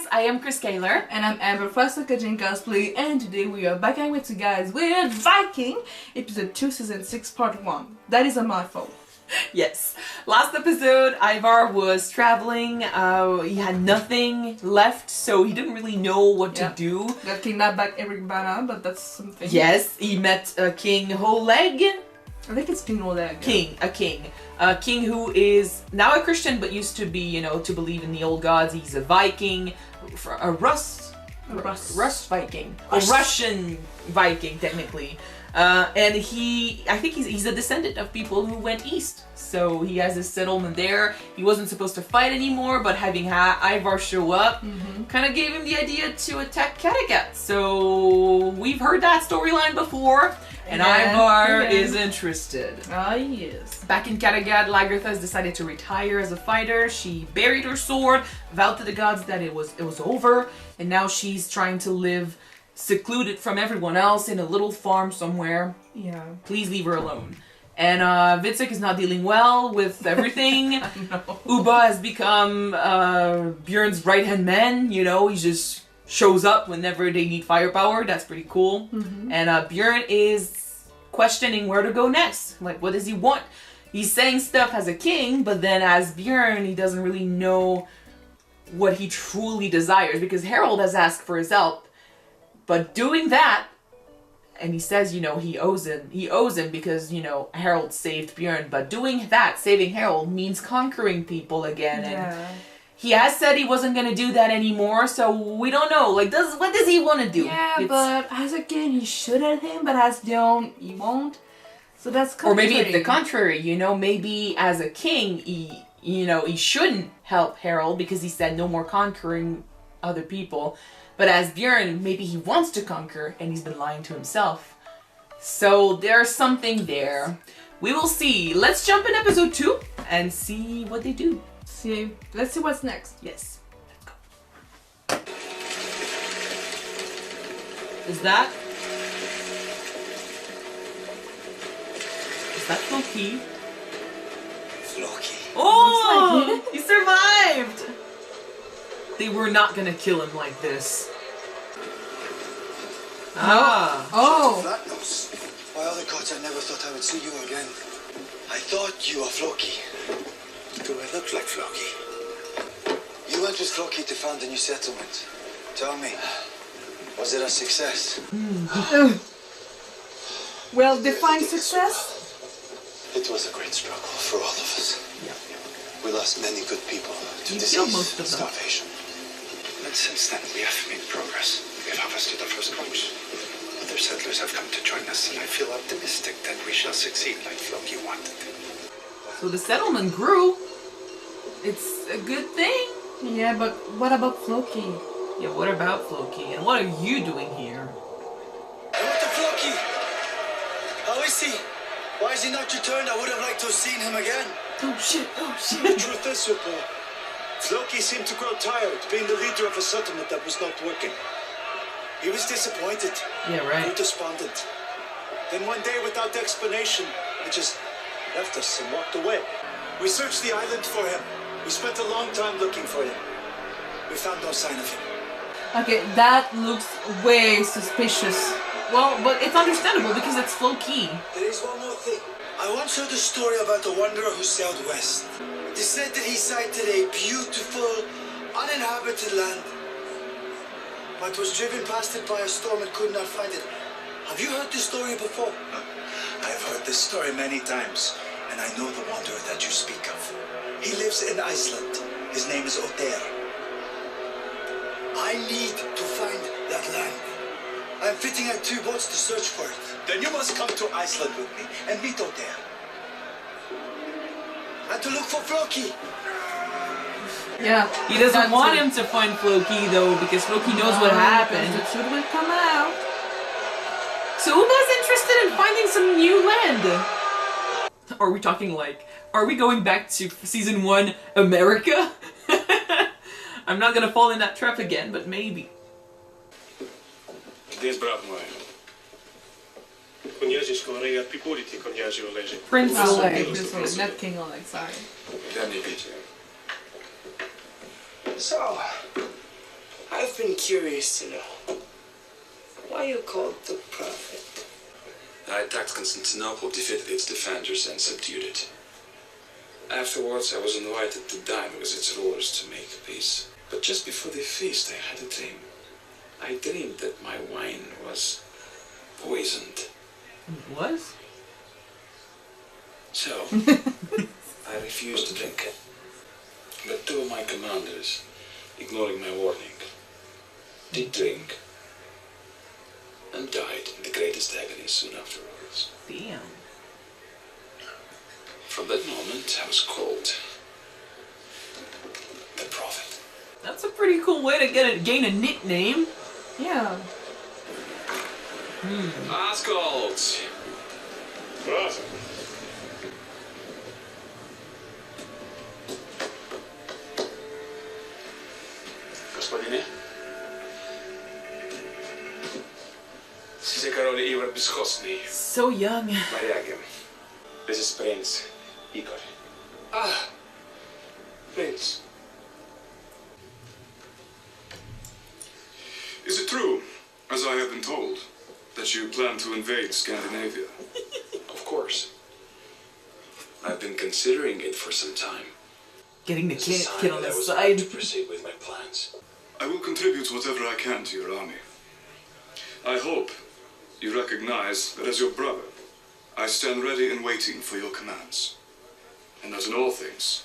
guys, I am Chris Kaler. And I'm Amber Foster Kajin Cosplay, and today we are back with you guys with Viking, episode 2, season 6, part 1. That is a mouthful. Yes. Last episode, Ivar was traveling, he had nothing left, so he didn't really know what to do. Got kidnapped by Eric Bana, but that's something. Yes, he met King Oleg. I think it's King Oleg. A king who is now a Christian, but used to be, you know, to believe in the old gods. He's a Viking, a Rus Viking, a Russian Viking technically, and I think he's a descendant of people who went east. So he has this settlement there. He wasn't supposed to fight anymore, but having Ivar show up kind of gave him the idea to attack Kattegat. So we've heard that storyline before. And Ivar is interested. Ah, yes. Back in Kattegat, Lagertha has decided to retire as a fighter. She buried her sword, vowed to the gods that it was over, and now she's trying to live secluded from everyone else in a little farm somewhere. Yeah. Please leave her alone. And Vitzek is not dealing well with everything. Uba has become Björn's right-hand man. You know, he just shows up whenever they need firepower. That's pretty cool. And Björn is questioning where to go next. Like, what does he want? He's saying stuff as a king, but then as Björn, he doesn't really know what he truly desires, because Harold has asked for his help. But doing that, and he says, you know, he owes him because, you know, Harold saved Björn, but doing that, saving Harold, means conquering people again. And he has said he wasn't going to do that anymore, so we don't know. Like, what does he want to do? Yeah, but as a king, he should have him, but as Bjorn, he won't. So that's or maybe it's the contrary, you know? Maybe as a king, he shouldn't help Harold because he said no more conquering other people. But as Björn, maybe he wants to conquer, and he's been lying to himself. So there's something there. We will see. Let's jump in episode 2 and see what they do. Let's see what's next. Yes. Let's go. Is that Floki? Floki. Oh! He survived! They were not gonna kill him like this. Oh! Flatnose. By other gods, I never thought I would see you again. I thought you were Floki. Do I look like Floki? You went with Floki to found a new settlement. Tell me, was it a success? Well, define success? It was a great struggle for all of us. Yeah. We lost many good people to You disease killed most and of them. starvation. But since then, we have made progress. We have harvested our first crops. Other settlers have come to join us, and I feel optimistic that we shall succeed like Floki wanted. So the settlement grew. It's a good thing. Yeah, but what about Floki? Yeah, what about Floki? And what are you doing here? I went to Floki! How is he? Why is he not returned? I would have liked to have seen him again. Oh shit, oh shit. The truth is, Upo, Floki seemed to grow tired being the leader of a settlement that was not working. He was disappointed. Yeah, right. Grew despondent. Then one day, without explanation, he just left us and walked away. We searched the island for him. We spent a long time looking for him. We found no sign of him. Okay, that looks way suspicious. Well, but it's understandable because it's Floki. There is one more thing. I once heard a story about a wanderer who sailed west. They said that he sighted a beautiful, uninhabited land, but was driven past it by a storm and could not find it. Have you heard this story before? I've heard this story many times, and I know the wanderer that you speak of. He lives in Iceland. His name is Oter. I need to find that land. I'm fitting out 2 boats to search for it. Then you must come to Iceland with me and meet Oter. And to look for Floki. Yeah. He doesn't want him to find Floki though, because Floki knows what happened. The truth will come out. So Uba's interested in finding some new land. Are we talking like, are we going back to season 1 America? I'm not gonna fall in that trap again, but maybe. Gdzie jest brat mój? Koniazie skorej, a pipoliti koniazie oleży. Prince Oleg. Prince Oleg, not King Oleg, sorry. Ja nie wiecie. So, I've been curious to know why you called the Prophet. I attacked Constantinople, defeated its defenders, and subdued it. Afterwards, I was invited to dine with its rulers to make peace. But just before the feast, I had a dream. I dreamed that my wine was poisoned. Was? So, I refused to drink it. But two of my commanders, ignoring my warning, did drink and died in the greatest agony soon afterwards. Damn. From that moment, I was called the Prophet. That's a pretty cool way to gain a nickname. Yeah. Ascot! What? Господине? Все король Ivar бесхозный. So young. Варягин. This is Prince Igor. Ah, Prince. Is it true, as I have been told, that you plan to invade Scandinavia? Of course. I've been considering it for some time. Getting the It's a kid sign on that the I was side. about to proceed with my plans. I will contribute whatever I can to your army. I hope you recognize that as your brother, I stand ready and waiting for your commands. And that in all things,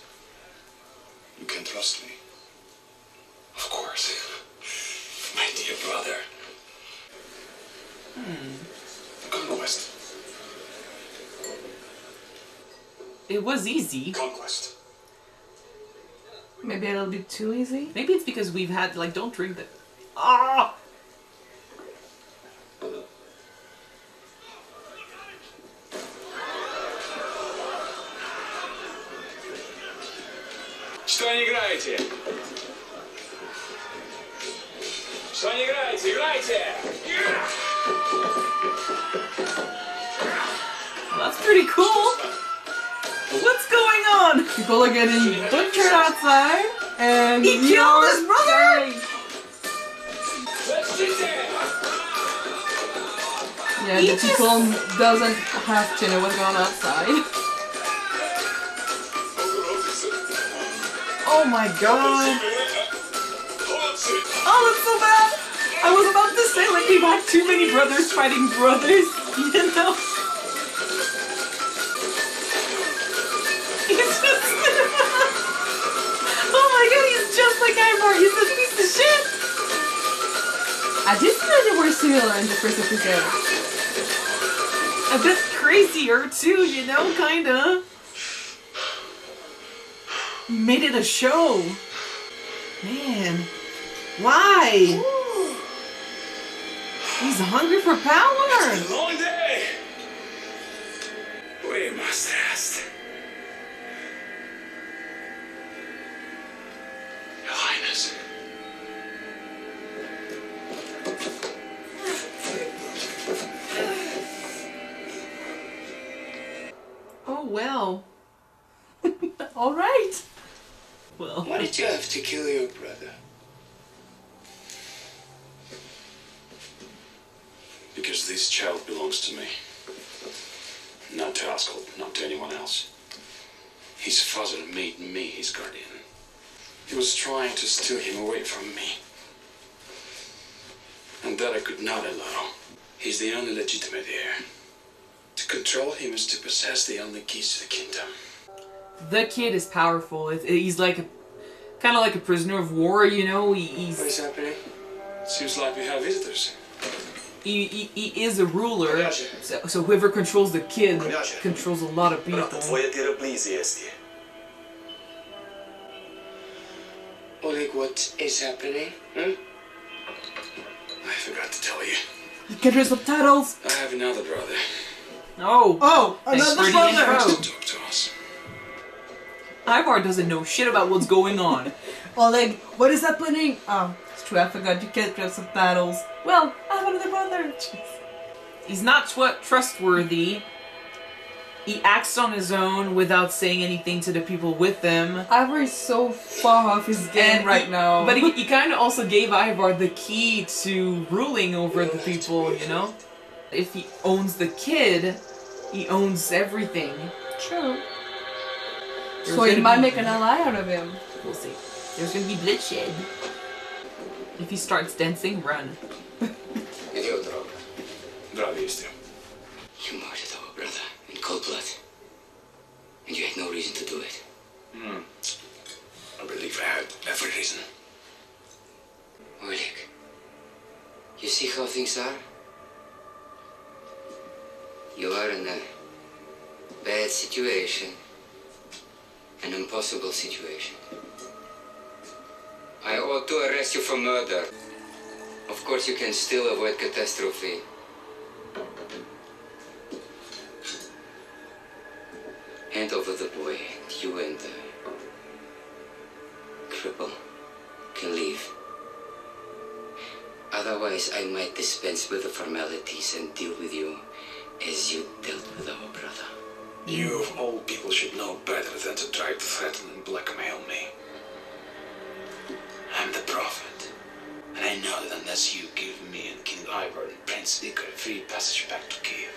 you can trust me. Of course. My dear brother. Conquest. It was easy. Conquest. Maybe a little bit too easy. Maybe it's because we've had, like, don't drink that. Ah! Что не играете? Что не играете? Играйте! That's pretty cool. What's going on? People are getting butchered outside, and He killed his brother! Let's do it! Yeah, the people doesn't have to know what's going on outside. Oh my god. Oh, that's so bad. I was about to say, like, we've had too many brothers fighting brothers, you know? He's just... oh my god, he's just like Ivar. He's a piece of shit. I didn't know they were similar in the first episode. A bit crazier too, you know, kinda. You made it a show. Man. Why? He's hungry for power. It's a long day. We must rest. Your Highness. Oh well. All right. Well. Why did you have to kill your brother? Because this child belongs to me. Not to Ascot, not to anyone else. His father made me his guardian. He was trying to steal him away from me. And that I could not allow. He's the only legitimate heir. To control him is to possess the only keys to the kingdom. The kid is powerful. He's like kind of like a prisoner of war, you know. What He's is happening? Seems like we have visitors. he is a ruler. So whoever controls the kid controls a lot of people. Oleg, what is happening? Hmm? I forgot to tell you. Get your subtitles. I have another brother. Oh. Oh, Thanks another for the intro. brother. To talk to us. Ivar doesn't know shit about what's going on. Oleg, what is happening? Oh, it's true. I forgot you can't get subtitles. Well, I have another brother. Jeez. He's not trustworthy. He acts on his own without saying anything to the people with him. Ivar is so far off his game right now. But he kind of also gave Ivar the key to ruling over the people, you know? If he owns the kid, he owns everything. True. So he might make an ally out of him. We'll see. There's gonna be bloodshed. If he starts dancing, run. Idiot. Bravissimo. You murdered our brother in cold blood. And you had no reason to do it. I believe I had every reason. Oleg, you see how things are? You are in a bad situation. An impossible situation. I ought to arrest you for murder. Of course, you can still avoid catastrophe. Hand over the boy, and you and the cripple can leave. Otherwise, I might dispense with the formalities and deal with you as you dealt with our brother. You of all people should know better than to try to threaten and blackmail me. I'm the prophet, and I know that unless you give me and King Ivar and Prince Igar free passage back to Kiev,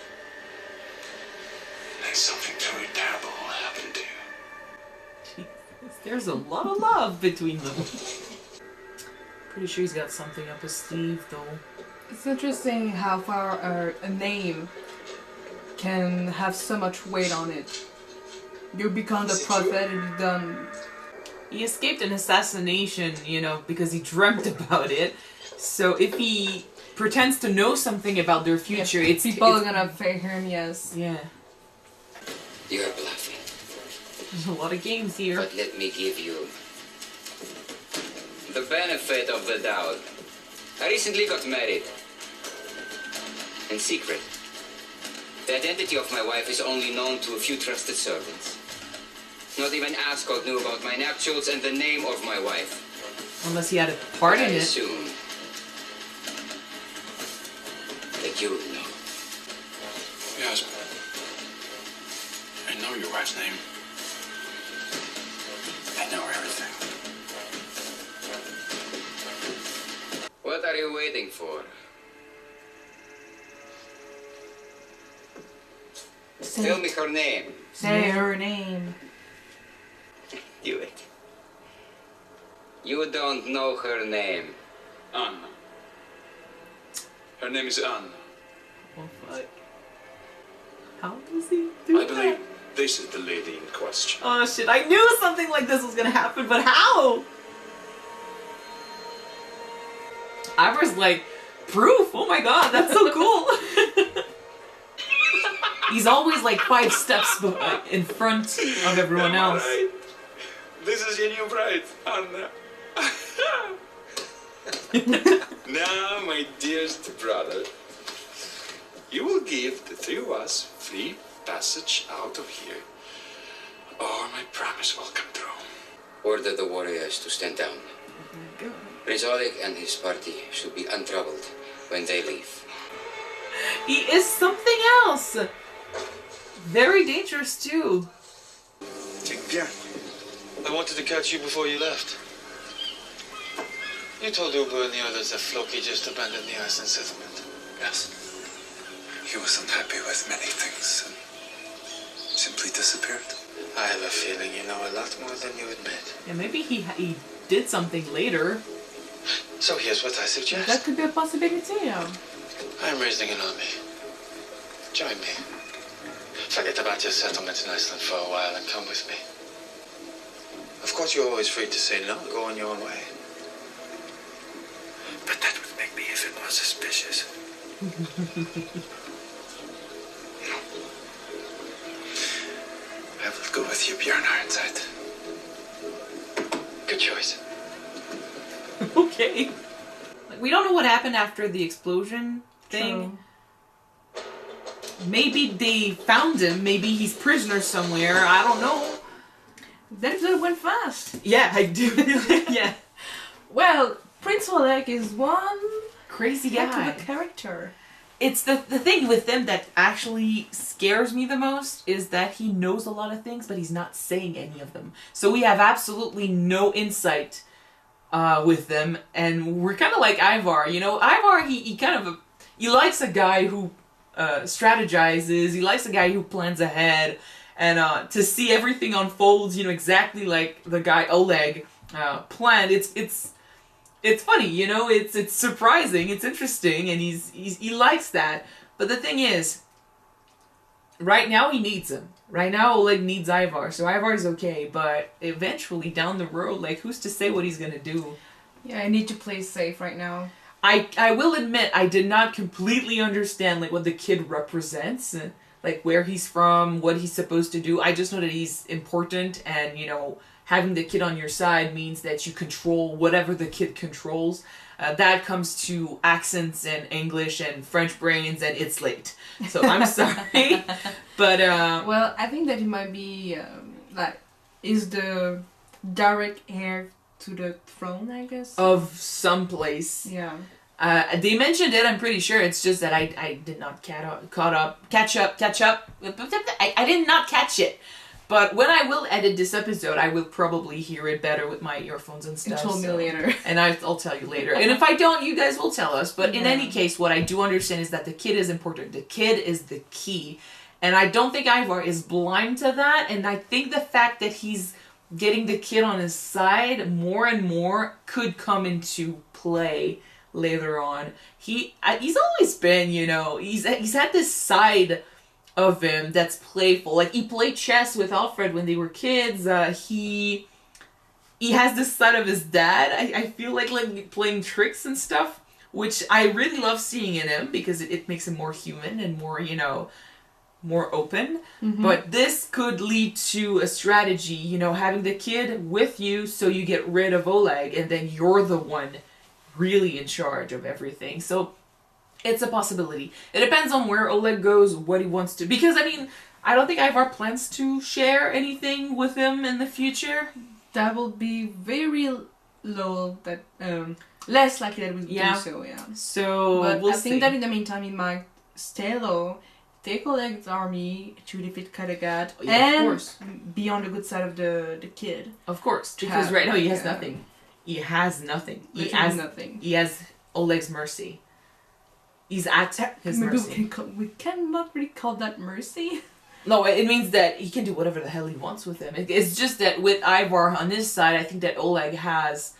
then something truly terrible will happen to you. There's a lot of love between them. Pretty sure he's got something up his sleeve, though. It's interesting how far a name can have so much weight on it. You become the prophet and you're done. He escaped an assassination, you know, because he dreamt about it. So if he pretends to know something about their future, it's... People are gonna pay him, yes. Yeah. You are bluffing. There's a lot of games here. But let me give you the benefit of the doubt. I recently got married. In secret. The identity of my wife is only known to a few trusted servants. Not even Ascot knew about my nuptials and the name of my wife. Unless he had a part in I it. assume that you would know. Yes. I know your wife's name. I know everything. What are you waiting for? Tell me her name. Say her name. Do it. You don't know her name. Anna. Her name is Anna. Oh fuck. How does he do I that? believe this is the lady in question. Oh shit, I knew something like this was gonna happen, but how? Ivar's like, proof! Oh my god, that's so cool! He's always like 5 steps in front of everyone else. Right. This is your new bride, Anna. Now, my dearest brother, you will give the 3 of us free passage out of here, or my promise will come true. Order the warriors to stand down. Prince Oleg and his party should be untroubled when they leave. He is something else! Very dangerous too. Bien. I wanted to catch you before you left. You told Uber and the others that Floki just abandoned the Iceland settlement. Yes. He was unhappy with many things and simply disappeared. I have a feeling you know a lot more than you admit. Yeah, maybe he did something later. So here's what I suggest. That could be a possibility, yeah. I'm raising an army. Join me. Forget about your settlement in Iceland for a while and come with me. Of course, you're always free to say no, go on your own way. But that would make me even more suspicious. No. I will go with you, Bjorn Ironside. Good choice. Okay. Like, we don't know what happened after the explosion thing. True. Maybe they found him. Maybe he's prisoner somewhere. I don't know. That episode went fast. Yeah, I do. Yeah. Well, Prince Oleg is one Crazy heck guy. of a character. it's the thing with him that actually scares me the most is that he knows a lot of things, but he's not saying any of them. So we have absolutely no insight with them, and we're kind of like Ivar. You know, Ivar, he likes a guy who strategizes. He likes a guy who plans ahead, and to see everything unfold, you know, exactly like the guy Oleg planned. It's funny, you know, it's surprising, it's interesting, and he likes that. But the thing is, right now he needs him. Right now Oleg needs Ivar, so Ivar's okay, but eventually down the road, like, who's to say what he's gonna do? Yeah, I need to play safe right now. I will admit, I did not completely understand, like, what the kid represents, like, where he's from, what he's supposed to do. I just know that he's important, and, you know, having the kid on your side means that you control whatever the kid controls. That comes to accents and English and French brains, and it's late. So I'm sorry. But, well, I think that it might be, is the direct heir to the throne, I guess? Of some place. Yeah. They mentioned it, I'm pretty sure. It's just that I did not catch up. I did not catch it. But when I will edit this episode, I will probably hear it better with my earphones and stuff. You told me later. And I'll tell you later. And if I don't, you guys will tell us. But in any case, what I do understand is that the kid is important. The kid is the key. And I don't think Ivar is blind to that. And I think the fact that he's getting the kid on his side more and more could come into play later on. He's always been, you know, he's had this side of him that's playful. Like, he played chess with Alfred when they were kids. He has this side of his dad. I feel like playing tricks and stuff, which I really love seeing in him because it makes him more human and more, you know, more open. Mm-hmm. But this could lead to a strategy, you know, having the kid with you so you get rid of Oleg and then you're the one really in charge of everything. So it's a possibility. It depends on where Oleg goes, what he wants to... Because, I mean, I don't think Ivar plans to share anything with him in the future. That will be very low, that less likely that we do so, yeah. So, but we'll I see. think that in the meantime, he might stay low, take Oleg's army to defeat Kattegat, and be on the good side of the kid. Of course, because right now he has nothing. He has nothing. He has nothing. He has Oleg's mercy. He's at his mercy. We cannot really call that mercy. No, it means that he can do whatever the hell he wants with him. It's just that with Ivar on his side, I think that Oleg has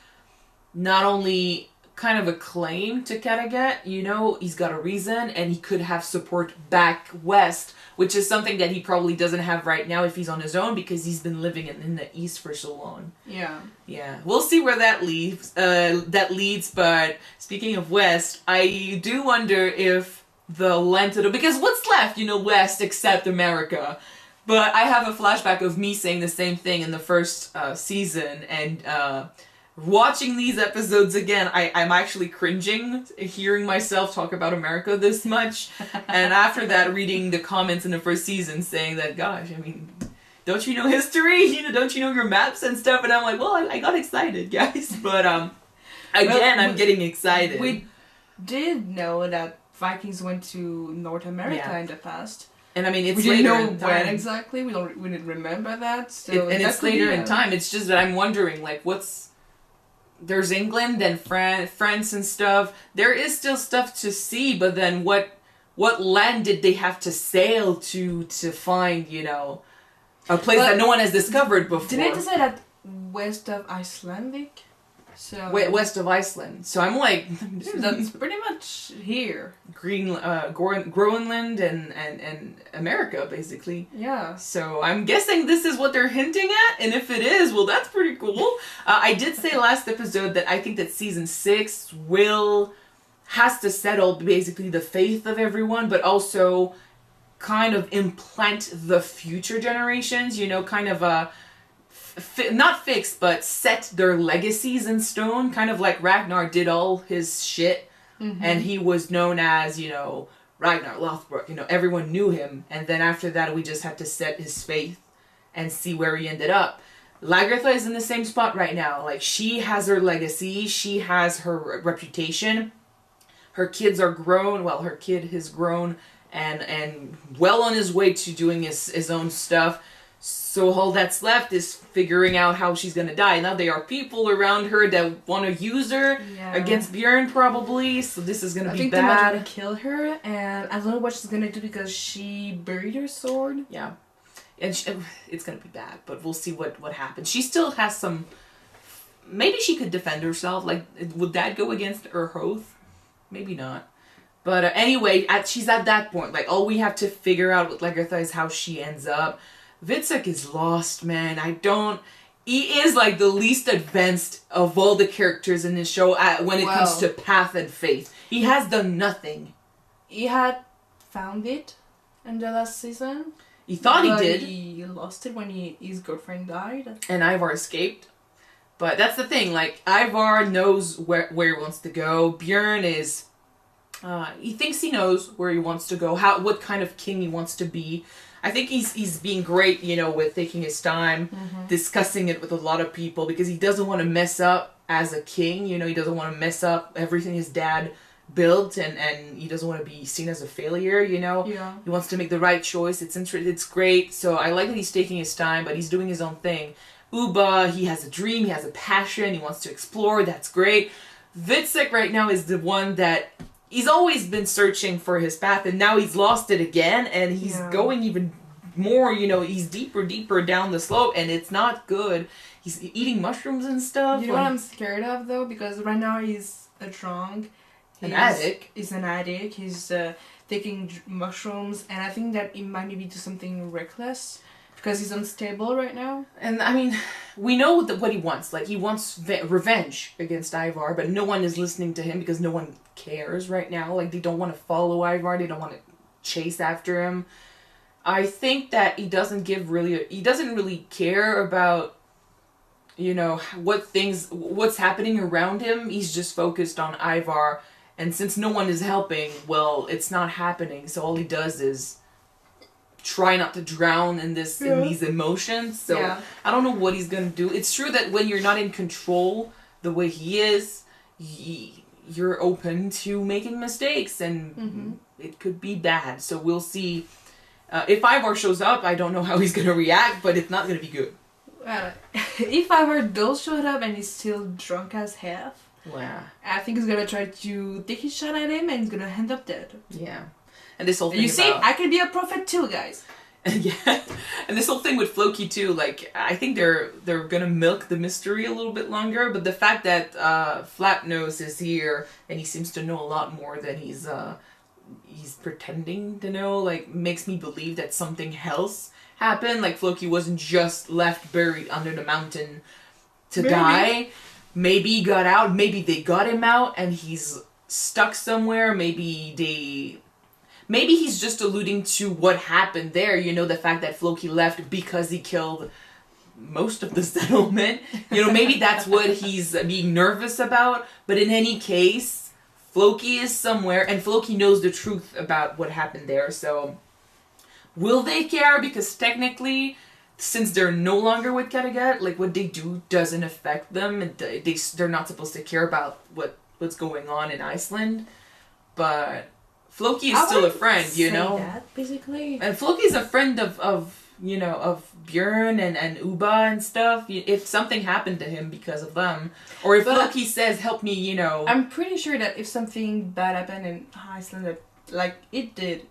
not only kind of a claim to Kattegat, you know, he's got a reason, and he could have support back west, which is something that he probably doesn't have right now if he's on his own, because he's been living in the east for so long. Yeah. Yeah. We'll see where that leads, but speaking of west, I do wonder if the land to the... Because what's left, you know, west except America? But I have a flashback of me saying the same thing in the first season, and watching these episodes again, I'm actually cringing hearing myself talk about America this much. And after that, reading the comments in the first season saying that, gosh, I mean, don't you know history? You know, don't you know your maps and stuff? And I'm like, well, I got excited, guys. But again, I'm getting excited. We did know that Vikings went to North America in the past. And I mean, it's we didn't later know in time. when exactly. We didn't remember that. So and it's later in time. It's just that I'm wondering, like, there's England and France and stuff. There is still stuff to see, but then what land did they have to sail to find, you know, a place that no one has discovered before? Didn't they say that west of Icelandic? So west of Iceland. So I'm like, that's pretty much here. Groenland and America, basically. Yeah. So I'm guessing this is what they're hinting at, and if it is, well, that's pretty cool. I did say last episode that I think that season 6 has to settle basically the faith of everyone, but also kind of implant the future generations, you know, kind of not fix, but set their legacies in stone, kind of like Ragnar did all his shit, and he was known as, you know, Ragnar Lothbrok, you know, everyone knew him, and then after that we just had to set his faith and see where he ended up. Lagertha is in the same spot right now. Like, she has her legacy, she has her reputation, her kids are grown. Well, her kid is grown and well on his way to doing his own stuff. So all that's left is figuring out how she's gonna die. Now there are people around her that want to use her against Bjorn probably. So this is gonna be bad. I think they might kill her, and I don't know what she's gonna do because she buried her sword. Yeah, and it's gonna be bad. But we'll see what happens. She still has some. Maybe she could defend herself. Like, would that go against her oath? Maybe not. But anyway, she's at that point. Like, all we have to figure out with Lagertha is how she ends up. Witzek is lost, man. He is like the least advanced of all the characters in this show when it comes to path and faith. He has done nothing. He had found it in the last season. He thought he did. He lost it when his girlfriend died. And Ivar escaped. But that's the thing, like, Ivar knows where he wants to go. Bjorn is... he thinks he knows where he wants to go, what kind of king he wants to be. I think he's being great, with taking his time, discussing it with a lot of people, because he doesn't want to mess up as a king, he doesn't want to mess up everything his dad built, and he doesn't want to be seen as a failure, Yeah. He wants to make the right choice. It's great, so I like that he's taking his time, but he's doing his own thing. Uba, he has a dream, he has a passion, he wants to explore, that's great. Witzek right now is the one that... He's always been searching for his path, and now he's lost it again, and he's going even more, he's deeper down the slope, and it's not good. He's eating mushrooms and stuff. You know what I'm scared of, though? Because right now he's a drunk. An addict. He's an addict. He's taking mushrooms, and I think that he might maybe do something reckless. Because he's unstable right now. And, I mean, we know what he wants. Like, he wants revenge against Ivar, but no one is listening to him because no one cares right now. Like, they don't want to follow Ivar. They don't want to chase after him. I think that he doesn't really care about, what's happening around him. He's just focused on Ivar. And since no one is helping, well, it's not happening. So all he does is... try not to drown in these emotions. So I don't know what he's gonna do. It's true that when you're not in control the way he is, you're open to making mistakes, and it could be bad. So we'll see. If Ivar shows up, I don't know how he's gonna react, but it's not gonna be good. If Ivar does show up and he's still drunk as hell, I think he's gonna try to take his shot at him, and he's gonna end up dead. Yeah. And this whole thing I can be a prophet too, guys. Yeah, and this whole thing with Floki too, like, I think they're gonna milk the mystery a little bit longer, but the fact that Flatnose is here, and he seems to know a lot more than he's pretending to know, like, makes me believe that something else happened, like Floki wasn't just left buried under the mountain to die. Maybe he got out, maybe they got him out, and he's stuck somewhere, Maybe he's just alluding to what happened there, the fact that Floki left because he killed most of the settlement. Maybe that's what he's being nervous about. But in any case, Floki is somewhere, and Floki knows the truth about what happened there. So, will they care? Because technically, since they're no longer with Kattegat, like, what they do doesn't affect them. And they're not supposed to care about what's going on in Iceland. But... Floki is still a friend, That, basically. And Floki's a friend of Bjorn and Uba and stuff. If something happened to him because of them, or if Floki says, help me, I'm pretty sure that if something bad happened in Iceland, like it did,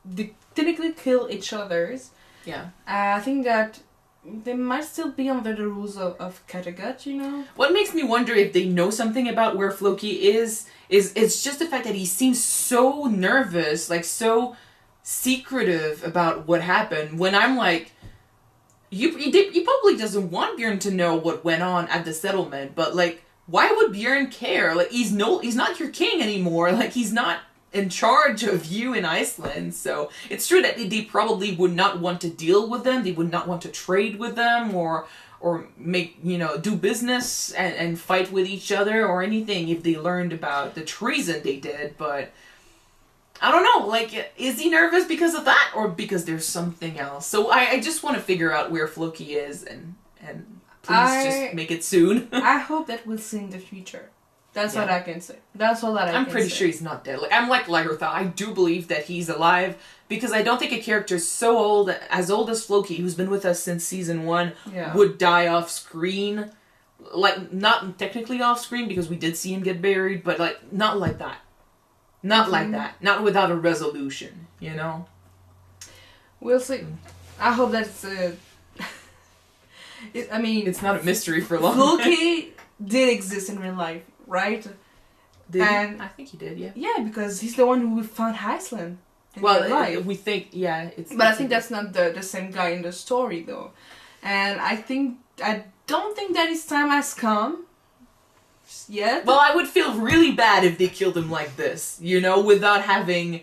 they technically kill each other's. Yeah. I think that they might still be under the rules of Kattegat, What makes me wonder if they know something about where Floki is it's just the fact that he seems so nervous, like so secretive about what happened, when I'm like, he probably doesn't want Bjorn to know what went on at the settlement, but like, why would Bjorn care? Like, he's not your king anymore, like, he's not in charge of you in Iceland. So it's true that they probably would not want to deal with them, they would not want to trade with them, or make, do business and fight with each other or anything if they learned about the treason they did. But I don't know, like, is he nervous because of that, or because there's something else? So I just want to figure out where Floki is, and please just make it soon. I hope that we'll see in the future. That's what I can say. That's all that I can say. I'm pretty sure he's not dead. Like, I'm like Lagertha. I do believe that he's alive because I don't think a character so old as Floki, who's been with us since season 1, would die off screen. Like, not technically off screen because we did see him get buried, but like, not like that. Not like that. Not without a resolution, you know? We'll see. I hope that's I mean... It's not a mystery for long. Floki did exist in real life, right? And I think he did, yeah. Yeah, because he's the one who found Iceland. Well, we think, yeah. But I think that's not the same guy in the story, though. And I don't think that his time has come yet. Well, I would feel really bad if they killed him like this, you know, without having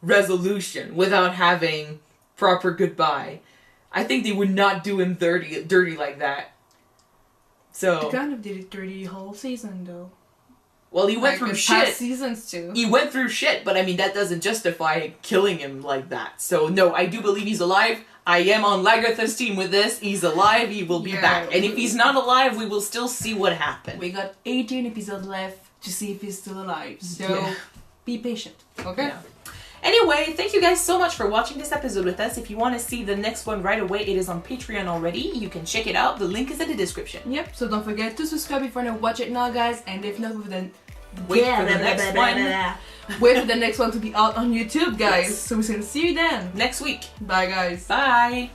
resolution, without having proper goodbye. I think they would not do him dirty like that. So They kind of did it dirty whole season, though. Well, he went through shit. Past seasons too. He went through shit, but I mean that doesn't justify killing him like that. So no, I do believe he's alive. I am on Lagertha's team with this. He's alive. He will be back. And if he's not alive, we will still see what happened. We got 18 episodes left to see if he's still alive. So be patient, okay? Yeah. Anyway, thank you guys so much for watching this episode with us. If you want to see the next one right away, it is on Patreon already. You can check it out. The link is in the description. Yep, so don't forget to subscribe if you want to watch it now, guys. And if not, wait for the next one. Wait for the next one to be out on YouTube, guys. Yes. So we're gonna see you then. Next week. Bye, guys. Bye.